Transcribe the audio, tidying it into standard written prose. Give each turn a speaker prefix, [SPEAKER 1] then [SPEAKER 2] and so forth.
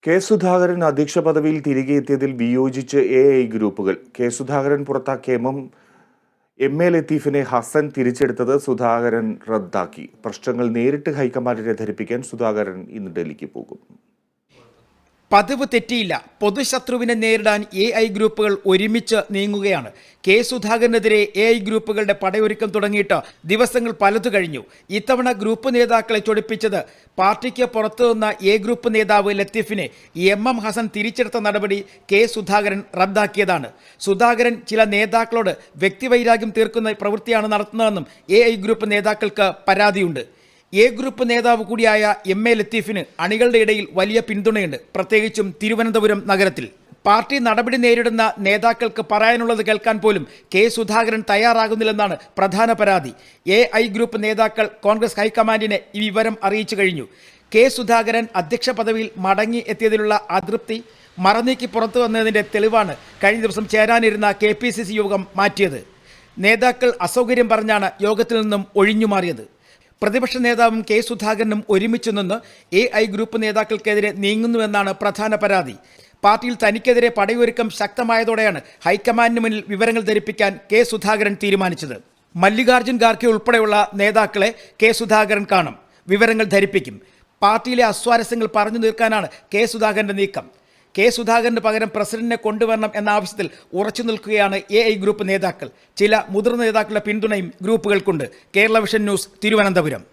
[SPEAKER 1] K Sudhakaran അധ്യക്ഷ പദവിയിൽ തിരികെ എത്തിയതിൽ വിയോജിച്ച് എഐ ഗ്രൂപ്പുകൾ. കെ സുധാകരൻ പുറത്താക്കിയ എം എ ലത്തീഫിനെ ഹസൻ തിരിച്ചെടുത്തത് സുധാകരൻ റദ്ദാക്കി. പ്രശ്നങ്ങൾ നേരിട്ട് ഹൈക്കമാൻഡിനെ ധരിപ്പിക്കാൻ സുധാകരൻ ഇന്ന് ഡൽഹിക്ക് പോകും.
[SPEAKER 2] പതിവ് തെറ്റിയില്ല. പൊതുശത്രുവിനെ നേരിടാൻ എഐ ഗ്രൂപ്പുകൾ ഒരുമിച്ച് നീങ്ങുകയാണ്. കെ സുധാകരനെതിരെ എഐ ഗ്രൂപ്പുകളുടെ പടയൊരുക്കം തുടങ്ങിയിട്ട് ദിവസങ്ങൾ പലതു കഴിഞ്ഞു. ഇത്തവണ ഗ്രൂപ്പ് നേതാക്കളെ ചൊടിപ്പിച്ചത് പാർട്ടിക്ക് പുറത്തു നിന്ന എ ഗ്രൂപ്പ് നേതാവ് ലത്തീഫിനെ എം ഹസൻ തിരിച്ചെടുത്ത നടപടി കെ സുധാകരൻ റദ്ദാക്കിയതാണ്. സുധാകരൻ ചില നേതാക്കളോട് വ്യക്തിവൈരാഗ്യം തീർക്കുന്ന പ്രവൃത്തിയാണ് നടത്തുന്നതെന്നും എഐ ഗ്രൂപ്പ് നേതാക്കൾക്ക് പരാതിയുണ്ട്. എ ഗ്രൂപ്പ് നേതാവ് കൂടിയായ എം എ ലത്തീഫിന് അണികളുടെ ഇടയിൽ വലിയ പിന്തുണയുണ്ട്, പ്രത്യേകിച്ചും തിരുവനന്തപുരം നഗരത്തിൽ. പാർട്ടി നടപടി നേരിടുന്ന നേതാക്കൾക്ക് പറയാനുള്ളത് കേൾക്കാൻ പോലും കെ സുധാകരൻ തയ്യാറാകുന്നില്ലെന്നാണ് പ്രധാന പരാതി. എഐ ഗ്രൂപ്പ് നേതാക്കൾ കോൺഗ്രസ് ഹൈക്കമാൻഡിനെ ഈ വിവരം അറിയിച്ചു കഴിഞ്ഞു. കെ സുധാകരൻ അധ്യക്ഷ പദവിയിൽ മടങ്ങി എത്തിയതിലുള്ള അതൃപ്തി മറനീക്കി പുറത്തു വന്നതിൻ്റെ തെളിവാണ് കഴിഞ്ഞ ദിവസം ചേരാനിരുന്ന KPCC യോഗം മാറ്റിയത്. നേതാക്കൾ അസൗകര്യം പറഞ്ഞാണ് യോഗത്തിൽ നിന്നും ഒഴിഞ്ഞുമാറിയത്. പ്രതിപക്ഷ നേതാവും കെ സുധാകരനും ഒരുമിച്ച് നിന്ന് എഐ ഗ്രൂപ്പ് നേതാക്കൾക്കെതിരെ നീങ്ങുന്നുവെന്നാണ് പ്രധാന പരാതി. പാർട്ടിയിൽ തനിക്കെതിരെ പടയൊരുക്കം ശക്തമായതോടെയാണ് ഹൈക്കമാൻഡിന് മുന്നിൽ വിവരങ്ങൾ ധരിപ്പിക്കാൻ കെ സുധാകരൻ തീരുമാനിച്ചത്. മല്ലികാർജ്ജുൻ ഖാർഗെ ഉൾപ്പെടെയുള്ള നേതാക്കളെ കെ സുധാകരൻ കാണും, വിവരങ്ങൾ ധരിപ്പിക്കും. പാർട്ടിയിലെ അസ്വാരസ്യങ്ങൾ പറഞ്ഞു തീർക്കാനാണ് കെ സുധാകരന്റെ നീക്കം. കെ സുധാകരന് പകരം പ്രസിഡന്റിനെ കൊണ്ടുവരണം എന്ന ആവശ്യത്തിൽ ഉറച്ചു നിൽക്കുകയാണ് എഐ ഗ്രൂപ്പ് നേതാക്കൾ. ചില മുതിർന്ന നേതാക്കളുടെ പിന്തുണയും ഗ്രൂപ്പുകൾക്കുണ്ട്. Kerala vision news, Thiruvananthapuram.